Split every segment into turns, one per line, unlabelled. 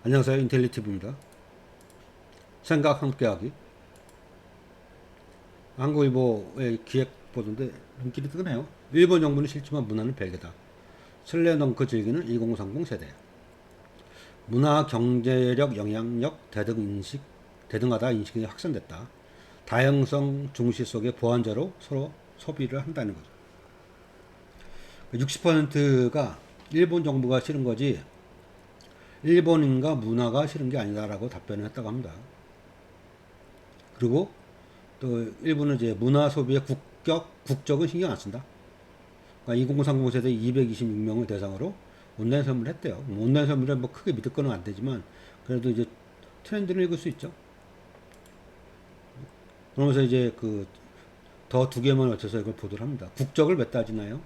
안녕하세요. 인텔리티브입니다. 생각 함께하기. 한국일보의 기획 보도인데 눈길이 뜨네요. 일본 정부는 싫지만 문화는 별개다. 슬램덩크 즐기는 1030 세대. 문화, 경제력, 영향력, 대등하다 인식이 확산됐다. 다양성 중시 속의 보완자로 서로 소비를 한다는 거죠. 60%가 일본 정부가 싫은 거지 일본인과 문화가 싫은 게 아니다라고 답변을 했다고 합니다. 그리고 또 일부는 이제 문화 소비의 국적은 신경 안 쓴다. 그러니까 2030 세대 226명을 대상으로 온라인 선물을 했대요. 온라인 선물을 뭐 크게 믿을 거는 안 되지만 그래도 이제 트렌드를 읽을 수 있죠. 그러면서 이제 그 더 두 개만 맞춰서 이걸 보도를 합니다. 국적을 몇 따지나요?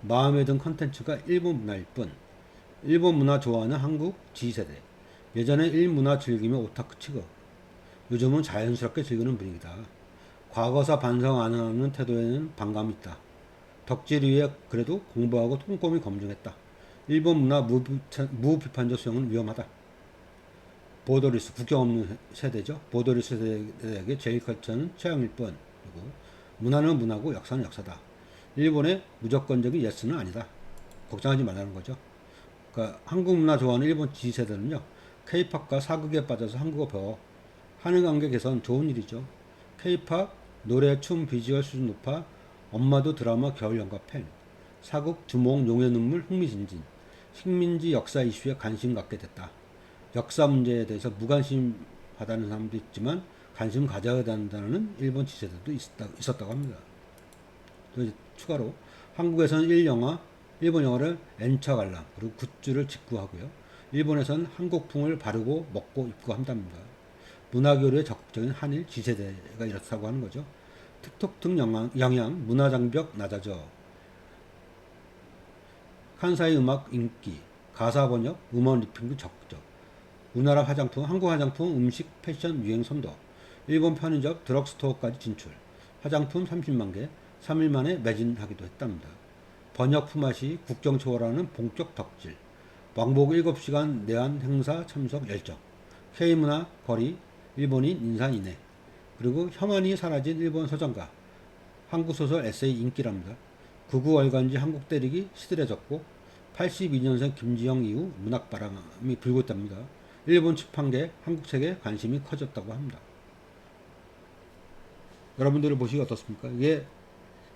마음에 든 컨텐츠가 일본 문화일 뿐. 일본 문화 좋아하는 한국 G세대. 예전에 일문화 즐기며 오타쿠 취급. 요즘은 자연스럽게 즐기는 분위기다. 과거사 반성 안 하는 태도에는 반감이 있다. 덕질 위에 그래도 공부하고 꼼꼼히 검증했다. 일본 문화 무비판적 수용은 위험하다. 보더리스 국경 없는 세대죠. 보더리스 세대에게 제일 컬처는 취향일 뿐. 그리고 문화는 문화고 역사는 역사다. 일본의 무조건적인 예스는 아니다. 걱정하지 말라는 거죠. 그러니까 한국 문화 좋아하는 일본 G세대는요. K-팝과 사극에 빠져서 한국어 배워. 하는 관계 개선 좋은 일이죠. K-팝, 노래, 춤, 비주얼 수준 높아 엄마도 드라마 겨울 연가 팬. 사국, 주몽, 용의 눈물, 흥미진진. 식민지 역사 이슈에 관심 갖게 됐다. 역사 문제에 대해서 무관심하다는 사람도 있지만 관심 가져야 된다는 일본 지세들도 있었다고 합니다. 또 추가로 한국에서는 일본 영화를 N차 관람 그리고 굿즈를 직구하고요. 일본에서는 한국풍을 바르고 먹고 입고 한답니다. 문화교류에 적극적인 한일 G세대가 이렇다고 하는 거죠. 틱톡 등 영향 문화장벽 낮아져. 칸사이 음악 인기, 가사 번역, 음원 리핑도 적극적. 우리나라 화장품, 한국 화장품, 음식, 패션 유행 선도. 일본 편의점, 드럭스토어까지 진출. 화장품 30만 개, 3일 만에 매진하기도 했답니다. 번역 품앗이 국경 초월하는 본격 덕질. 왕복 7시간 내한 행사 참석 열정. K문화 거리, 일본인 인사 이내. 그리고 혐한이 사라진 일본 서정가. 한국 소설 에세이 인기랍니다. 구구월간지 한국 때리기 시들해졌고 82년생 김지영 이후 문학바람이 불고 있답니다. 일본 출판계, 한국 책에 관심이 커졌다고 합니다. 여러분들이 보시기 어떻습니까?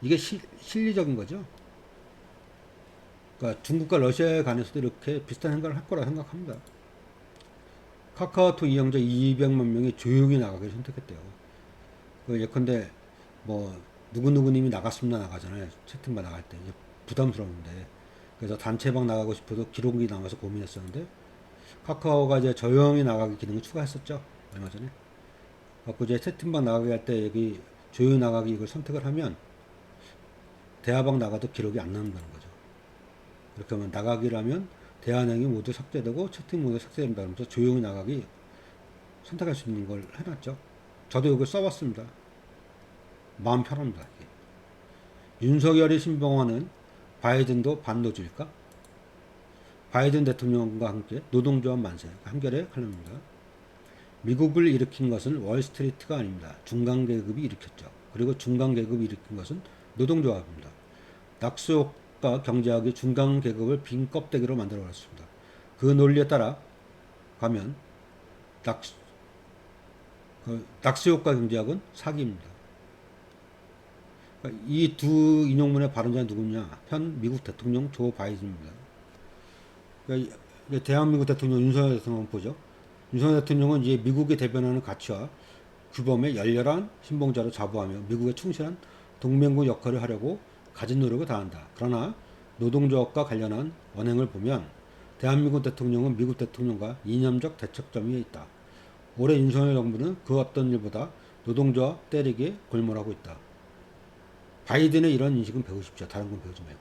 이게 실리적인 거죠. 그러니까 중국과 러시아에 관해서도 이렇게 비슷한 생각을 할 거라 생각합니다. 카카오톡 이용자 200만 명이 조용히 나가기를 선택했대요. 그 예컨대 뭐 누구누구님이 나갔습니다 나가잖아요. 채팅방 나갈 때 부담스러운데 그래서 단체방 나가고 싶어도 기록이 남아서 고민했었는데 카카오가 이제 조용히 나가기 기능을 추가했었죠. 얼마 전에. 갖고 이제 채팅방 나가게 할 때 여기 조용히 나가기 이걸 선택을 하면 대화방 나가도 기록이 안 남는다는 거죠. 이렇게 하면 나가기를 하면 대화 내용이 모두 삭제되고 채팅 모두 삭제된다 그러면서 조용히 나가기 선택할 수 있는 걸 해놨죠. 저도 이걸 써봤습니다. 마음 편합니다. 윤석열이 신봉하는 바이든도 반도주의일까? 바이든 대통령과 함께 노동조합 만세. 한겨레 칼럼입니다. 미국을 일으킨 것은 월스트리트가 아닙니다. 중간계급이 일으켰죠. 그리고 중간계급이 일으킨 것은 노동조합입니다. 낙수효과 경제학이 중간계급을 빈 껍데기로 만들어버렸습니다. 그 논리에 따라 가면 낙수효과 경제학은 사기입니다. 이 두 인용문의 발언자는 누구냐? 현 미국 대통령 조 바이든입니다. 그러니까 대한민국 대통령 윤석열 대통령 보죠. 윤석열 대통령은 이제 미국이 대변하는 가치와 규범에 열렬한 신봉자로 자부하며 미국에 충실한 동맹국 역할을 하려고 가진 노력을 다한다. 그러나 노동조합과 관련한 언행을 보면 대한민국 대통령은 미국 대통령과 이념적 대척점이 있다. 올해 윤석열 정부는 그 어떤 일보다 노동조합 때리기에 골몰하고 있다. 바이든의 이런 인식은 배우십시오. 다른 건 배우지 말고.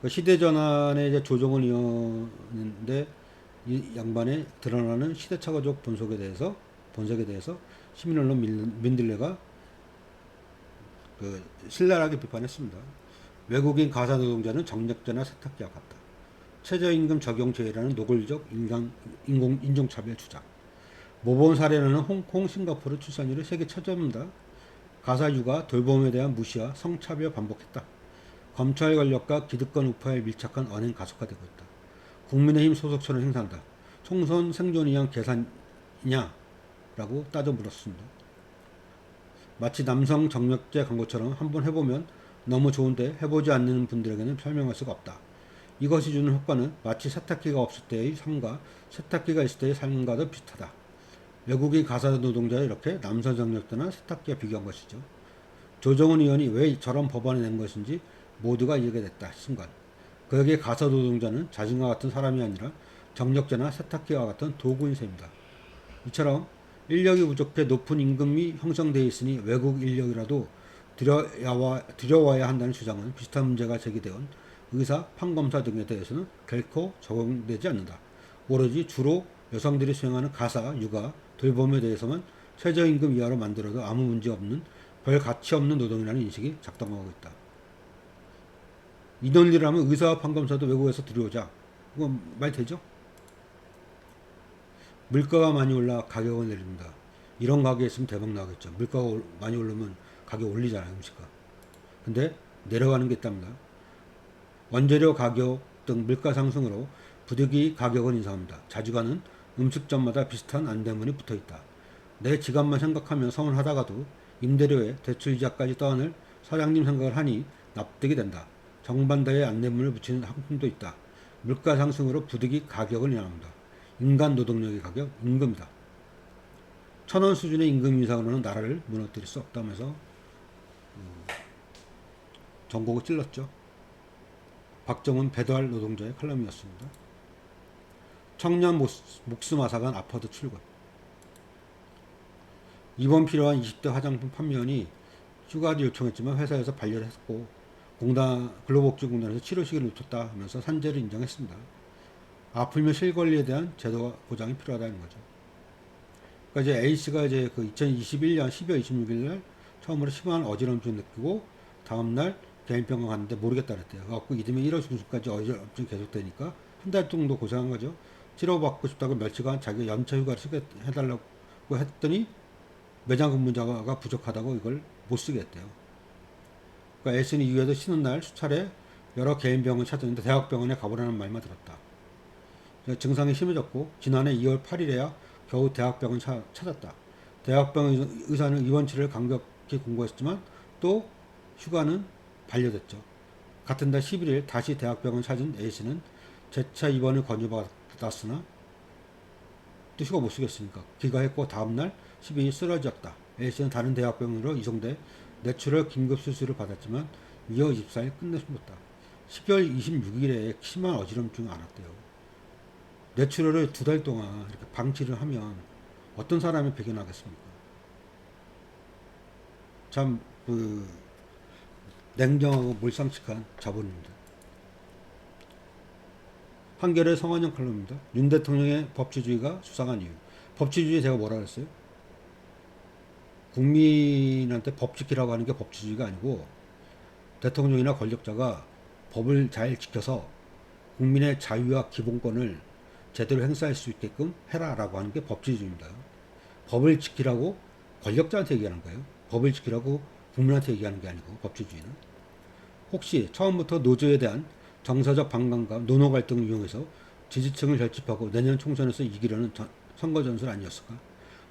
시대전환의 이제 조정을 이어는데 이 양반의 드러나는 시대착오적 본색에 대해서 시민언론 민들레가 신랄하게 비판했습니다. 외국인 가사노동자는 정력제나 세탁기와 같다. 최저임금 적용 제외라는 노골적 인종차별 주장. 모범 사례라는 홍콩, 싱가포르 출산율이 세계 최저입니다. 가사 육아, 돌봄에 대한 무시와 성차별 반복했다. 검찰 권력과 기득권 우파에 밀착한 언행 가속화되고 있다. 국민의힘 소속처를 행사한다. 총선 생존 이양 계산이냐? 라고 따져 물었습니다. 마치 남성 정력제 광고처럼 한번 해보면 너무 좋은데 해보지 않는 분들에게는 설명할 수가 없다. 이것이 주는 효과는 마치 세탁기가 없을 때의 삶과 세탁기가 있을 때의 삶과도 비슷하다. 외국인 가사 노동자를 이렇게 남성 정력제나 세탁기와 비교한 것이죠. 조정은 의원이 왜 저런 법안을 낸 것인지 모두가 이해가 됐다. 순간 그에게 가사 노동자는 자신과 같은 사람이 아니라 정력제나 세탁기와 같은 도구인 셈이다. 이처럼 인력이 부족해 높은 임금이 형성되어 있으니 외국 인력이라도 들여와야 한다는 주장은 비슷한 문제가 제기되온 의사, 판검사 등에 대해서는 결코 적용되지 않는다. 오로지 주로 여성들이 수행하는 가사, 육아, 돌봄에 대해서만 최저임금 이하로 만들어도 아무 문제 없는 별 가치 없는 노동이라는 인식이 작동하고 있다. 이 논리를 하면 의사와 판검사도 외국에서 들여오자. 이거 말 되죠? 물가가 많이 올라 가격을 내립니다. 이런 가게 있으면 대박 나겠죠. 물가가 많이 오르면 가격 올리잖아요, 음식가. 근데 내려가는 게 있답니다. 원재료 가격 등 물가 상승으로 부득이 가격을 인상합니다. 자주 가는 음식점마다 비슷한 안대문이 붙어있다. 내 지갑만 생각하면 서운하다가도 임대료에 대출이자까지 떠안을 사장님 생각을 하니 납득이 된다. 정반대의 안내문을 붙이는 상품도 있다. 물가 상승으로 부득이 가격을 인하합니다. 인간 노동력의 가격, 임금이다. 1,000원 수준의 임금 인상으로는 나라를 무너뜨릴 수 없다면서 전곡을 찔렀죠. 박정훈 배달 노동자의 칼럼이었습니다. 청년 목숨 앗아간 아파트 출근. 입원 필요한 20대 화장품 판매원이 휴가를 요청했지만 회사에서 반려를 했고 근로복지공단에서 치료시기를 놓쳤다 하면서 산재를 인정했습니다. 아프면 실권리에 대한 제도 보장이 필요하다는 거죠. 그러니까 이제 A씨가 이제 그 2021년 12월 26일 날 처음으로 심한 어지럼증을 느끼고 다음날 개인병원 갔는데 모르겠다 그랬대요. 그래갖고 이듬해 1월 중순까지 어지럼증이 계속되니까 한 달 정도 고생한 거죠. 치료받고 싶다고 며칠간 자기가 연차 휴가를 쓰게 해달라고 했더니 매장 근무자가 부족하다고 이걸 못 쓰게 했대요. 그러니까 S는 이후에도 쉬는 날 수차례 여러 개인 병원을 찾았는데 대학병원에 가보라는 말만 들었다. 증상이 심해졌고 지난해 2월 8일에야 겨우 대학병원 찾았다. 대학병원 의사는 입원 치료를 강력히 공고했지만 또 휴가는 반려됐죠. 같은 달 11일 다시 대학병원 찾은 A씨는 재차 입원을 권유받았으나 또 휴가 못 쓰겠으니까 귀가했고 다음날 12일 쓰러졌다. A씨는 다른 대학병원으로 이송돼 뇌출혈 긴급 수술을 받았지만 2월 24일 끝내 숨졌다. 12월 26일에 심한 어지럼증을 앓았대요. 뇌출혈을 2달 동안 이렇게 방치를 하면 어떤 사람이 배겨나겠습니까? 참 냉정하고 몰상식한 자본입니다. 한겨레 성환영 칼럼입니다. 윤 대통령의 법치주의가 수상한 이유. 법치주의 제가 뭐라 그랬어요? 국민한테 법 지키라고 하는 게 법치주의가 아니고 대통령이나 권력자가 법을 잘 지켜서 국민의 자유와 기본권을 제대로 행사할 수 있게끔 해라라고 하는 게 법치주의입니다. 법을 지키라고 권력자한테 얘기하는 거예요. 법을 지키라고 국민한테 얘기하는 게 아니고 법치주의는. 혹시 처음부터 노조에 대한 정서적 반감과 노노 갈등을 이용해서 지지층을 결집하고 내년 총선에서 이기려는 선거 전술 아니었을까?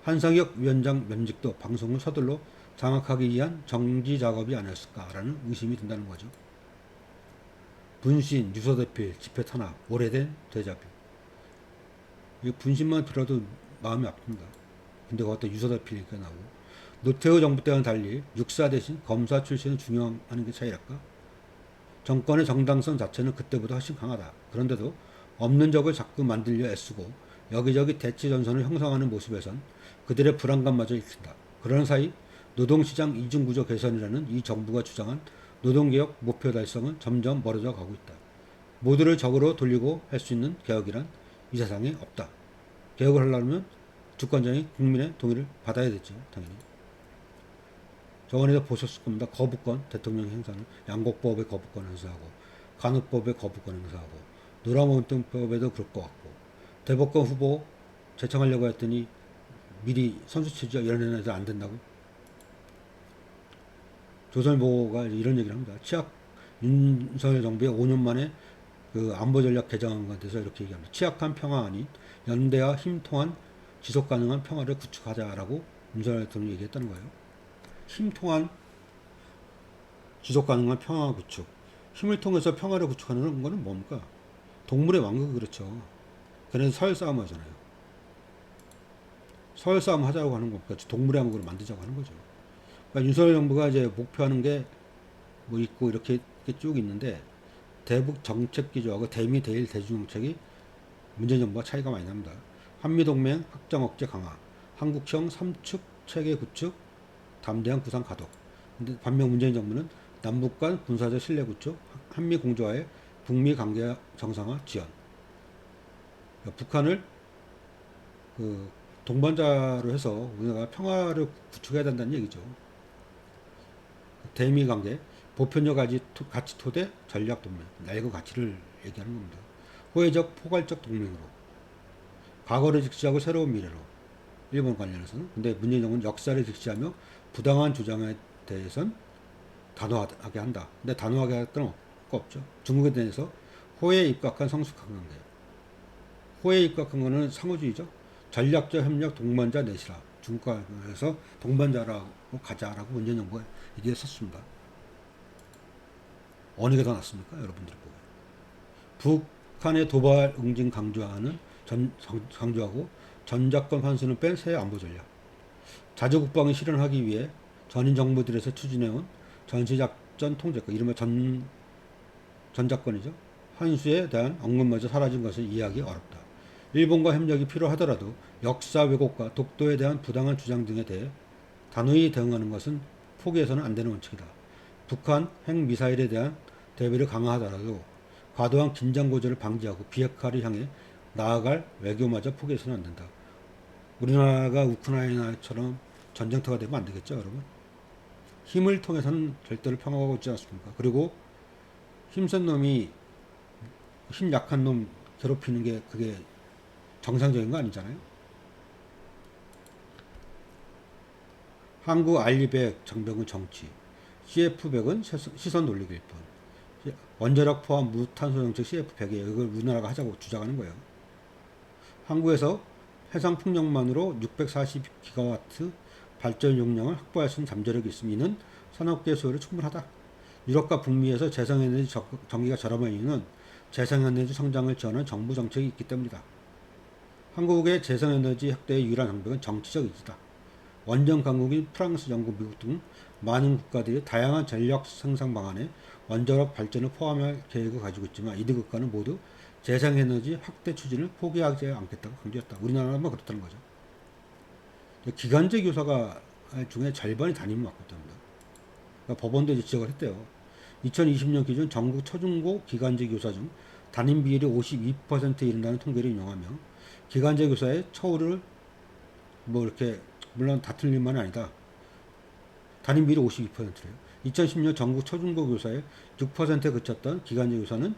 한상혁 위원장 면직도 방송을 서둘러 장악하기 위한 정지 작업이 아니었을까라는 의심이 든다는 거죠. 분신, 유서대필, 집회 탄압, 오래된 데자뷰. 이 분신만 들어도 마음이 아픕니다. 근데 그것도 유서대필 얘기가 나오고 노태우 정부 때와는 달리 육사 대신 검사 출신을 중용하는 게 차이랄까? 정권의 정당성 자체는 그때보다 훨씬 강하다. 그런데도 없는 적을 자꾸 만들려 애쓰고 여기저기 대치 전선을 형성하는 모습에선 그들의 불안감마저 읽힌다. 그러는 사이 노동시장 이중구조 개선이라는 이 정부가 주장한 노동개혁 목표 달성은 점점 멀어져 가고 있다. 모두를 적으로 돌리고 할 수 있는 개혁이란 이 세상에 없다. 개혁을 하려면 주권자인 국민의 동의를 받아야 되죠. 당연히. 저번에도 보셨을 겁니다. 거부권, 대통령 행사는 양곡법의 거부권 행사하고 간호법의 거부권 행사하고 노라모운동법에도 그럴 것 같고 대법관 후보 제청하려고 했더니 미리 선수치죠 이런 애들 안 된다고. 조선일보가 이런 얘기를 합니다. 윤석열 정부의 5년 만에 그 안보 전략 개정안 같아서 이렇게 얘기합니다. 취약한 평화 아닌 연대와 힘 통한 지속 가능한 평화를 구축하자라고 윤석열 대통령이 얘기했다는 거예요. 힘 통한 지속 가능한 평화 구축. 힘을 통해서 평화를 구축하는 거는 뭡니까? 동물의 왕국이 그렇죠. 그래서 서열 싸움 하잖아요. 서열 싸움 하자고 하는 겁니까? 동물의 왕국을 만들자고 하는 거죠. 그러니까 윤석열 정부가 이제 목표하는 게 뭐 있고 이렇게 쭉 있는데 대북 정책 기조하고 대미 대일 대중 정책이 문재인 정부와 차이가 많이 납니다. 한미동맹 확장 억제 강화, 한국형 삼축 체계 구축, 담대한 구상 가독. 근데 반면 문재인 정부는 남북 간 군사적 신뢰 구축, 한미 공조화의 북미 관계 정상화 지원. 그러니까 북한을 그 동반자로 해서 우리가 평화를 구축해야 된다는 얘기죠. 대미 관계, 보편적 가치 토대, 전략 동맹, 낡은 가치를 얘기하는 겁니다. 호혜적, 포괄적 동맹으로, 과거를 직시하고 새로운 미래로, 일본 관련해서는. 근데 문재인 정부는 역사를 직시하며 부당한 주장에 대해서는 단호하게 한다. 근데 단호하게 할 건 없죠. 중국에 대해서 호혜에 입각한 성숙한 관계. 호혜에 입각한 거는 상호주의죠. 전략적 협력 동반자 내시라. 중국과에서 동반자라고 가자라고 문재인 정부가 얘기했었습니다. 어느 게 더 낫습니까? 여러분들이 보기에. 북한의 도발 응징 강조하고 전작권 환수는 뺀 새 안보 전략. 자주 국방을 실현하기 위해 전인 정부들에서 추진해온 전시작전 통제권, 이른바 전작권이죠. 환수에 대한 언급마저 사라진 것을 이해하기 어렵다. 일본과 협력이 필요하더라도 역사 왜곡과 독도에 대한 부당한 주장 등에 대해 단호히 대응하는 것은 포기해서는 안 되는 원칙이다. 북한 핵미사일에 대한 대비를 강화하더라도 과도한 긴장 고조를 방지하고 비핵화를 향해 나아갈 외교마저 포기해서는 안 된다. 우리나라가 우크라이나처럼 전쟁터가 되면 안 되겠죠, 여러분? 힘을 통해서는 절대로 평화가 오지 않습니까? 그리고 힘센 놈이 힘 약한 놈 괴롭히는 게 그게 정상적인 거 아니잖아요? 한국 알리백 정병은 정치, CF100은 시선 돌리기일 뿐. 원자력 포함 무탄소 정책 CF100이에요. 이걸 우리나라가 하자고 주장하는 거예요. 한국에서 해상 풍력만으로 640기가와트 발전 용량을 확보할 수 있는 잠재력이 있으면 이는 산업계 수요를 충분하다. 유럽과 북미에서 재생에너지 전기가 저렴한 이유는 재생에너지 성장을 지원하는 정부 정책이 있기 때문이다. 한국의 재생에너지 확대의 유일한 방법은 정치적 의지다. 원전 강국인 프랑스, 영국, 미국 등 많은 국가들이 다양한 전력 생산 방안에 원자력 발전을 포함할 계획을 가지고 있지만 이들 국가는 모두 재생에너지 확대 추진을 포기하지 않겠다고 강조했다. 우리나라만 그렇다는 거죠. 기간제 교사가 중에 절반이 담임을 맡고 있답니다. 그러니까 법원도 이제 지적을 했대요. 2020년 기준 전국 초중고 기간제 교사 중 담임 비율이 52%에 이른다는 통계를 인용하며 기간제 교사의 처우를 뭐 이렇게 물론 다 틀린 말은 아니다. 담임 비율이 52%래요. 2010년 전국 초중고 교사의 6%에 그쳤던 기간제 교사는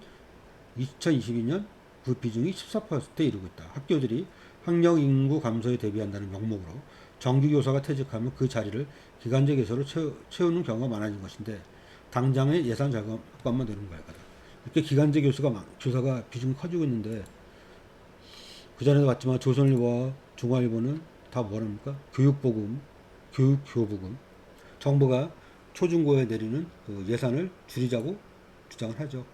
2022년 그 비중이 14%에 이르고 있다. 학교들이 학령 인구 감소에 대비한다는 명목으로 정규 교사가 퇴직하면 그 자리를 기간제 교사로 채우는 경우가 많아진 것인데 당장의 예산 절감만 되는 거야. 이렇게 기간제 교사가 비중이 커지고 있는데 그 전에도 봤지만 조선일보와 중화일보는 다 뭐랍니까? 교육보금, 교부금. 정부가 초중고에 내리는 그 예산을 줄이자고 주장을 하죠.